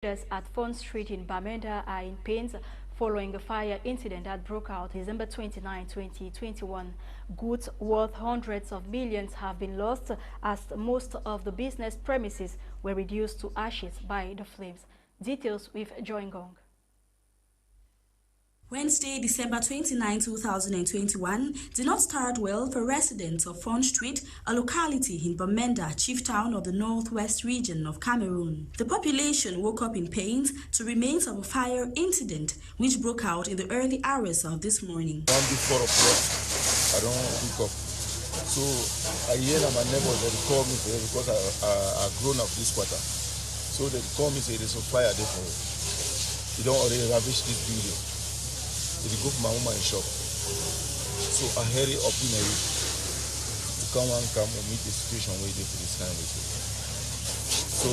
At Font Street in Bamenda are in pains following a fire incident that broke out December 29, 2021. Goods worth hundreds of millions have been lost as most of the business premises were reduced to ashes by the flames. Details with Joy Ngong. Wednesday, December 29, 2021 did not start well for residents of Font Street, a locality in Bamenda, chief town of the northwest region of Cameroon. The population woke up in pains to remains of a fire incident which broke out in the early hours of this morning. Around 4 o'clock, I don't pick up. So I hear my neighbors, they call me because I grown up this quarter. So they call me, say there's a fire there for you don't already ravish this building. They go for my woman in shop. So I hurry up in a week to come and meet the situation where they for this kind of thing. So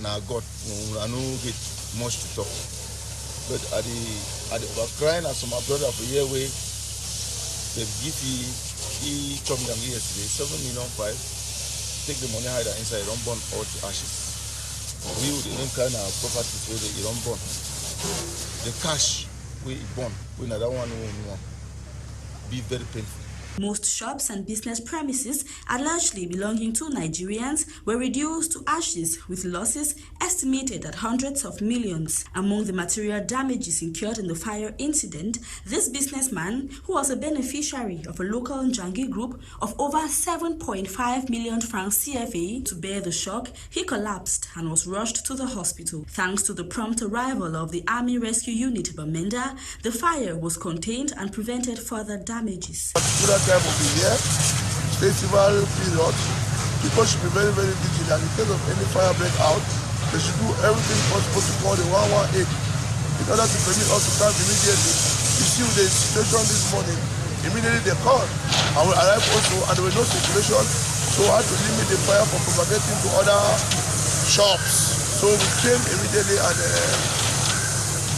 now God, I don't get much to talk. But I was crying as my brother for a year away. They give he told me yesterday, 7.5 million. Take the money hide inside, don't burn all the ashes. We would even kind of properties where they don't burn. The cash we burn, we another one will be very painful. Most shops and business premises, largely belonging to Nigerians, were reduced to ashes with losses estimated at hundreds of millions. Among the material damages incurred in the fire incident, this businessman, who was a beneficiary of a local Njangi group of over 7.5 million francs CFA, to bear the shock, he collapsed and was rushed to the hospital. Thanks to the prompt arrival of the Army Rescue Unit Bamenda, the fire was contained and prevented further damages. Time of the year, festival period, people should be very, very vigilant. In case of any fire breakout, they should do everything possible to call the 118 in order to permit us to come immediately. You see the situation this morning, immediately they called. I will arrive also, and there was no circulation, so I had to limit the fire from propagating to other shops. So we came immediately and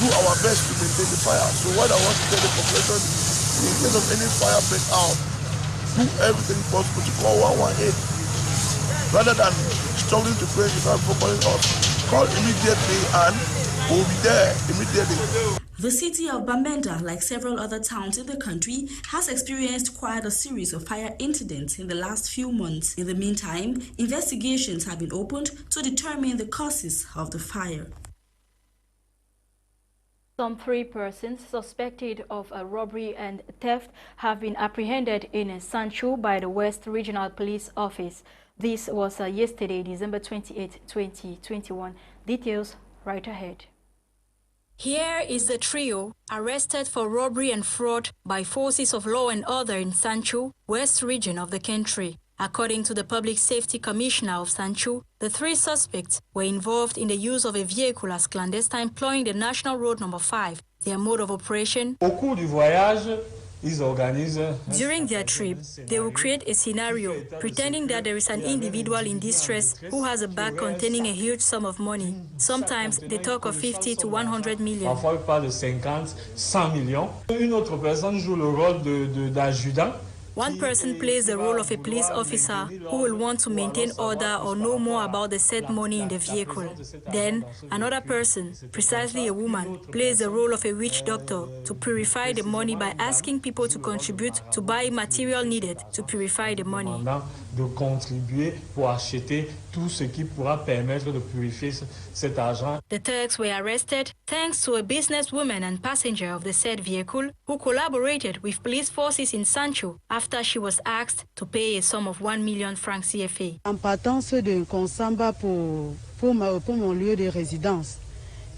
do our best to maintain the fire. So what I want to tell the population is, in case of any fire breakout, do everything possible to call 118. Rather than struggling to pray without calling us, call immediately and we'll be there immediately. The city of Bamenda, like several other towns in the country, has experienced quite a series of fire incidents in the last few months. In the meantime, investigations have been opened to determine the causes of the fire. Some 3 persons suspected of a robbery and theft have been apprehended in Sanchu by the West Regional Police Office. This was yesterday, December 28, 2021. Details right ahead. Here is the trio arrested for robbery and fraud by forces of law and order in Sanchu, West Region of the country. According to the Public Safety Commissioner of Sanchu, the 3 suspects were involved in the use of a vehicle as clandestine employing the National Road Number 5. Their mode of operation: during their trip, they will create a scenario pretending that there is an individual in distress who has a bag containing a huge sum of money. Sometimes they talk of 50 to 100 million. One person plays the role of a police officer who will want to maintain order or know more about the said money in the vehicle. Then, another person, precisely a woman, plays the role of a witch doctor to purify the money by asking people to contribute to buy material needed to purify the money. The thugs were arrested thanks to a businesswoman and passenger of the said vehicle who collaborated with police forces in Sanchu after she was asked to pay a sum of 1 million francs CFA. En partance de Konsamba pour mon lieu de résidence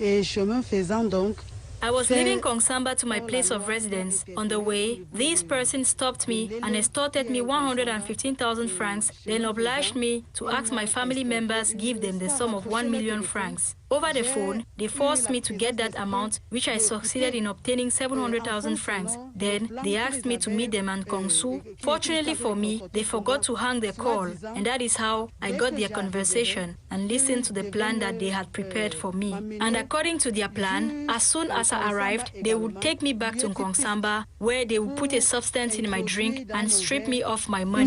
et chemin faisant donc, I was leaving Kongsamba to my place of residence. On the way, these persons stopped me and extorted me 115,000 francs, then obliged me to ask my family members give them the sum of 1 million francs. Over the phone, they forced me to get that amount, which I succeeded in obtaining 700,000 francs. Then, they asked me to meet them at Kongsu. Fortunately for me, they forgot to hang their call, and that is how I got their conversation and listened to the plan that they had prepared for me. And according to their plan, as soon as I arrived, they would take me back to Kongsamba, where they would put a substance in my drink and strip me of my money.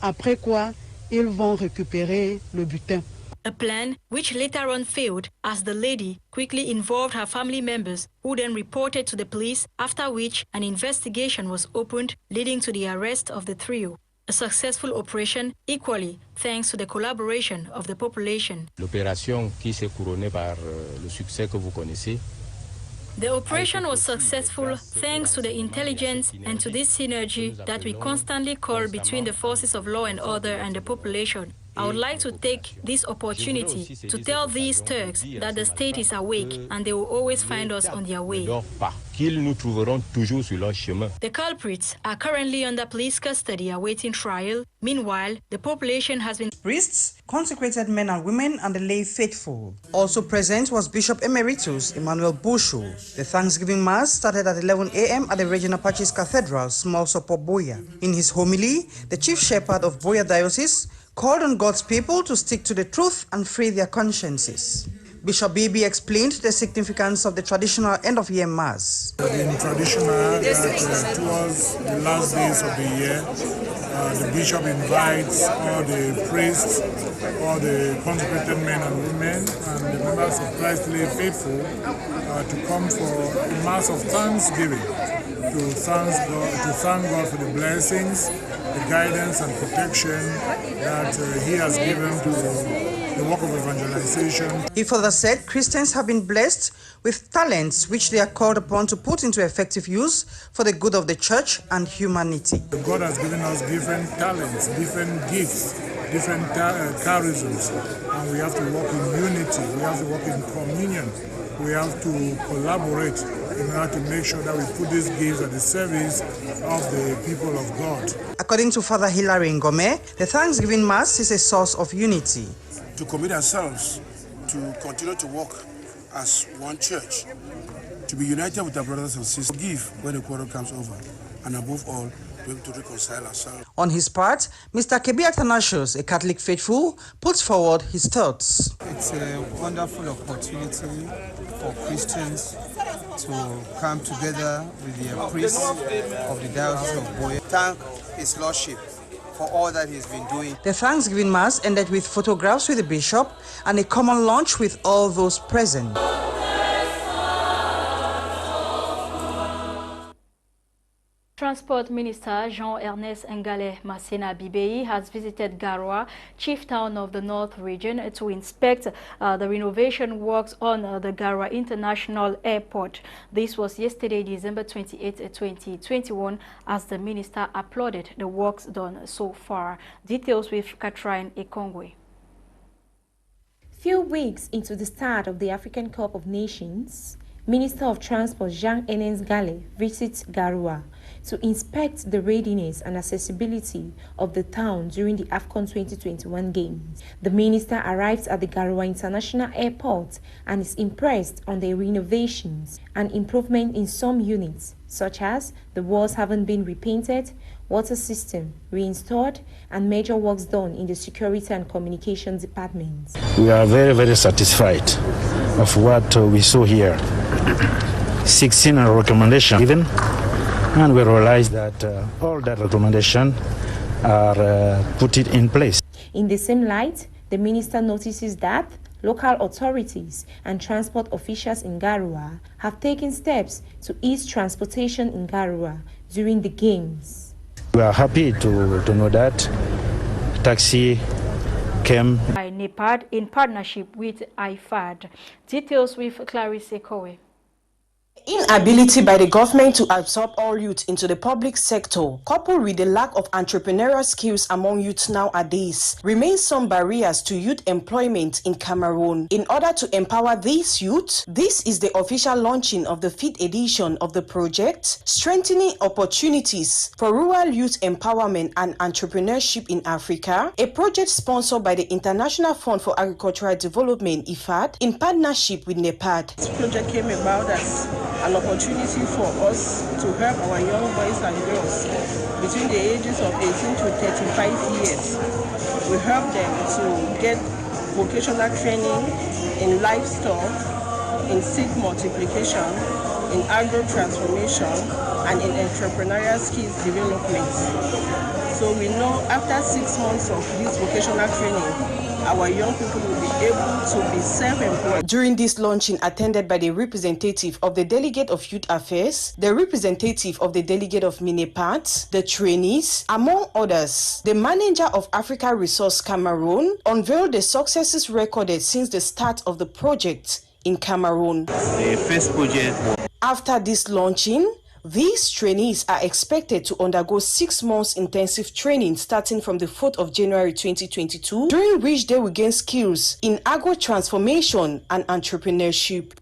Après quoi, ils vont récupérer le butin. a plan which later on failed as the lady quickly involved her family members, who then reported to the police, after which an investigation was opened, leading to the arrest of the trio. A successful operation, equally thanks to the collaboration of the population. L'opération qui s'est couronnée par le succès que vous connaissez. The operation was successful thanks to the intelligence and to this synergy that we constantly call between the forces of law and order and the population. I would like to take this opportunity to tell these Turks that the state is awake and they will always find us on their way. The culprits are currently under police custody awaiting trial. Meanwhile, the population has been... Priests, consecrated men and women, and the lay faithful. Also present was Bishop Emeritus Emmanuel. The Thanksgiving Mass started at 11 a.m. at the Regina Pacis Cathedral, Small Sopo, Boya. In his homily, the chief shepherd of Boya Diocese called on God's people to stick to the truth and free their consciences. Bishop Bibi explained the significance of the traditional end-of-year Mass. In traditional, towards the last days of the year, the bishop invites all the priests, all the consecrated men and women, and the members of Christly faithful to come for a Mass of thanksgiving, to thank God for the blessings, the guidance and protection that He has given to the work of evangelization. He further said Christians have been blessed with talents which they are called upon to put into effective use for the good of the church and humanity. God has given us different talents, different gifts, different charisms, and we have to work in unity, we have to work in communion, we have to collaborate in order to make sure that we put these gifts at the service of the people of God. According to Father Hilary Ngome, the Thanksgiving Mass is a source of unity. To commit ourselves to continue to work as one church, to be united with our brothers and sisters, forgive when the quarrel comes over, and above all, be able to reconcile ourselves. On his part, Mr. Kebi Athanasius, a Catholic faithful, puts forward his thoughts. It's a wonderful opportunity for Christians to come together with the priests of the Diocese of Boya. Thank His Lordship for all that He's been doing. The Thanksgiving Mass ended with photographs with the bishop and a common lunch with all those present. Transport Minister Jean-Ernest Ngale Masena Bibei has visited Garoua, chief town of the North region, to inspect the renovation works on the Garoua International Airport. This was yesterday, December 28, 2021, as the minister applauded the works done so far. Details with Catherine Ekongwe. Few weeks into the start of the African Cup of Nations, Minister of Transport Jean-Ernest Ngale visits Garoua to inspect the readiness and accessibility of the town during the AFCON 2021 Games. The minister arrives at the Garoua International Airport and is impressed on the renovations and improvement in some units, such as the walls having been repainted, water system reinstalled, and major works done in the security and communications departments. We are very, very satisfied of what we saw here. 16 recommendations given, and we realize that all that recommendation are put it in place. In the same light, the minister notices that local authorities and transport officials in Garoua have taken steps to ease transportation in Garoua during the Games. We are happy to know that taxi came by NEPAD in partnership with IFAD. Details with Clarice Ekowe. Inability by the government to absorb all youth into the public sector, coupled with the lack of entrepreneurial skills among youth nowadays, remains some barriers to youth employment in Cameroon. In order to empower these youth, this is the official launching of the 5th edition of the project, Strengthening Opportunities for Rural Youth Empowerment and Entrepreneurship in Africa, a project sponsored by the International Fund for Agricultural Development, IFAD, in partnership with NEPAD. This project came about as an opportunity for us to help our young boys and girls between the ages of 18 to 35 years. We help them to get vocational training in livestock, in seed multiplication, in agro transformation, and in entrepreneurial skills development. So we know after 6 months of this vocational training, our young people will be able to be self-employed. During this launching, attended by the representative of the Delegate of Youth Affairs, the representative of the Delegate of Minepat, the trainees, among others, the manager of Africa Resource Cameroon unveiled the successes recorded since the start of the project in Cameroon. The first project. After this launching, these trainees are expected to undergo 6 months intensive training starting from the 4th of January 2022, during which they will gain skills in agro-transformation and entrepreneurship.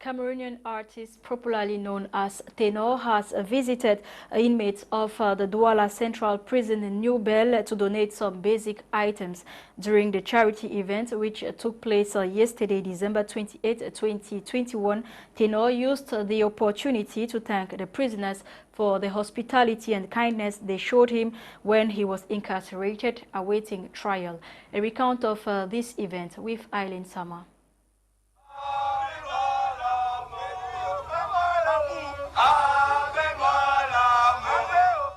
Cameroonian artist popularly known as Tenor has visited inmates of the Douala Central Prison in New Bell to donate some basic items during the charity event which took place yesterday, December 28, 2021. Tenor used the opportunity to thank the prisoners for the hospitality and kindness they showed him when he was incarcerated awaiting trial. A recount of this event with Eileen Sama.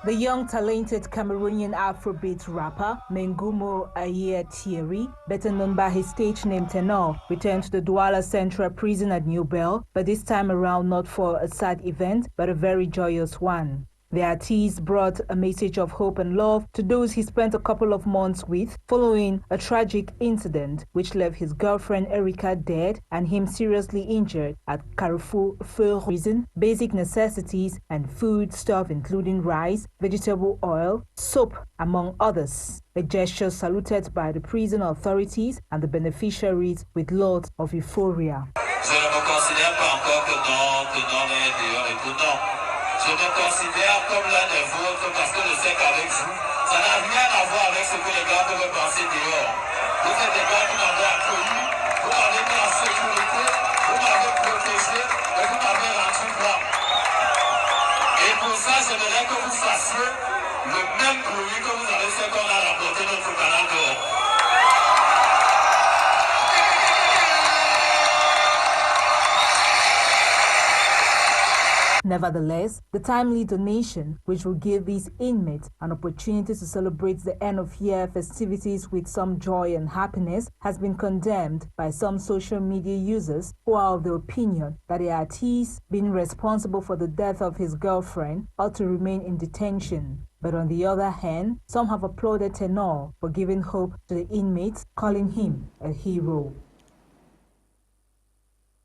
The young talented Cameroonian Afrobeat rapper Mengumo Aye Thierry, better known by his stage name Tenor, returned to the Douala Central Prison at New Bell, but this time around not for a sad event, but a very joyous one. The artist brought a message of hope and love to those he spent a couple of months with following a tragic incident which left his girlfriend Erica dead and him seriously injured at Carrefour Prison. Basic necessities and food stuff including rice, vegetable oil, soap, among others. A gesture saluted by the prison authorities and the beneficiaries with lots of euphoria. Je me considère comme l'un des vôtres parce que je sais qu'avec vous, ça n'a rien à voir avec ce que les gars peuvent penser dehors. Vous êtes des gars qui m'avez accueilli, vous m'avez mis en sécurité, vous m'avez protégé et vous m'avez rendu droit. Et pour ça, j'aimerais que vous fassiez le même bruit que vous avez fait quand on a remporté notre canal d'or. Nevertheless, the timely donation, which will give these inmates an opportunity to celebrate the end-of-year festivities with some joy and happiness, has been condemned by some social media users who are of the opinion that the artist, being responsible for the death of his girlfriend, ought to remain in detention. But on the other hand, some have applauded Tenor for giving hope to the inmates, calling him a hero.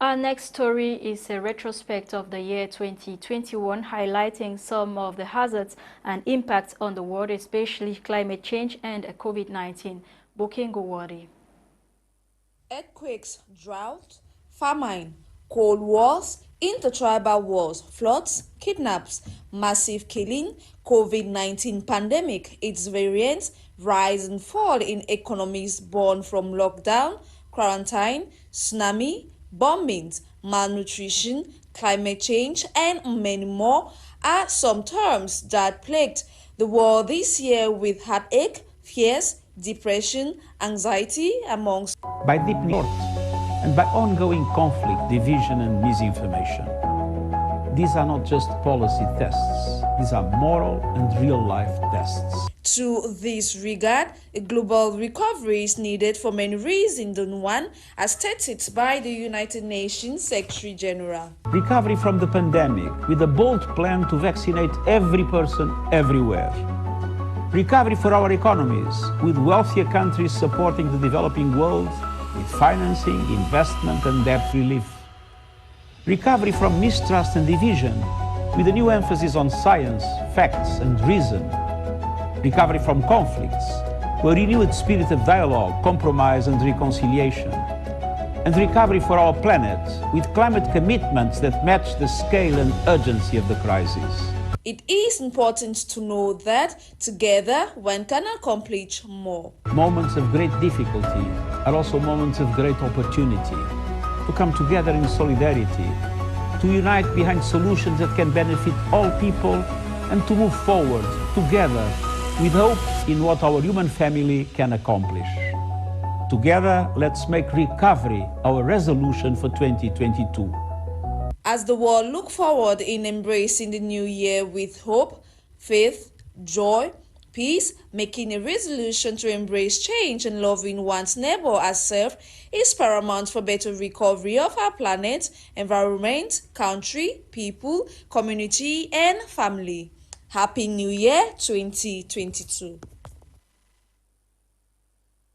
Our next story is a retrospect of the year 2021, highlighting some of the hazards and impacts on the world, especially climate change and COVID-19. Bokengo Wari. Earthquakes, drought, famine, cold wars, intertribal wars, floods, kidnaps, massive killing, COVID-19 pandemic, its variants, rise and fall in economies born from lockdown, quarantine, tsunami, bombings, malnutrition, climate change, and many more are some terms that plagued the world this year, with heartache, fears, depression, anxiety amongst. By deep thought and by ongoing conflict, division, and misinformation. These are not just policy tests, these are moral and real-life tests. To this regard, a global recovery is needed for many reasons than one, as stated by the United Nations Secretary General. Recovery from the pandemic with a bold plan to vaccinate every person everywhere. Recovery for our economies with wealthier countries supporting the developing world with financing, investment, and debt relief. Recovery from mistrust and division with a new emphasis on science, facts, and reason. Recovery from conflicts, with a renewed spirit of dialogue, compromise, and reconciliation. And recovery for our planet, with climate commitments that match the scale and urgency of the crisis. It is important to know that together one can accomplish more. Moments of great difficulty are also moments of great opportunity. To come together in solidarity, to unite behind solutions that can benefit all people, and to move forward together with hope in what our human family can accomplish. Together, let's make recovery our resolution for 2022. As the world look forward in embracing the new year with hope, faith, joy, Peace, making a resolution to embrace change and loving one's neighbor as self, is paramount for better recovery of our planet, environment, country, people, community, and family. Happy New Year 2022.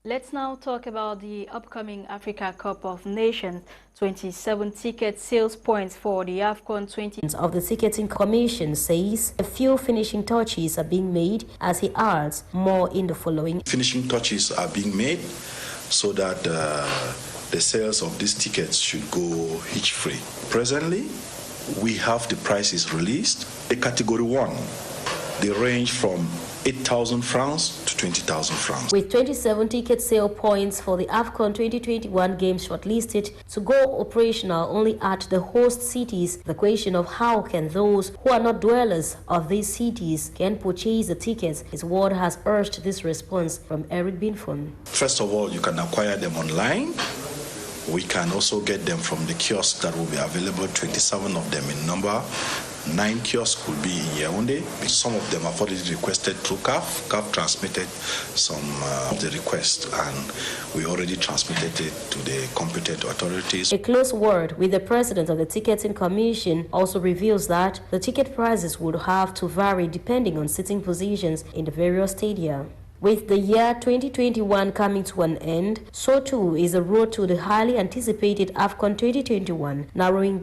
Let's now talk about the upcoming Africa Cup of Nations. 27 ticket sales points for the AFCON 20. Of the Ticketing Commission says a few finishing touches are being made, as he adds more in the following. Finishing touches are being made so that the sales of these tickets should go hitch-free. Presently, we have the prices released. The category 1, they range from 8,000 francs to 20,000 francs. With 27 ticket sale points for the AFCON 2021 games shortlisted to go operational only at the host cities, the question of how can those who are not dwellers of these cities can purchase the tickets is what has urged this response from Eric Binfon. First of all, you can acquire them online. We can also get them from the kiosks that will be available, 27 of them in number. 9 kiosks will be in Yaoundé. Some of them have already requested through CAF. CAF transmitted some of the requests, and we already transmitted it to the competent authorities. A close word with the president of the Ticketing Commission also reveals that the ticket prices would have to vary depending on seating positions in the various stadia. With the year 2021 coming to an end, so too is the road to the highly anticipated AFCON 2021, narrowing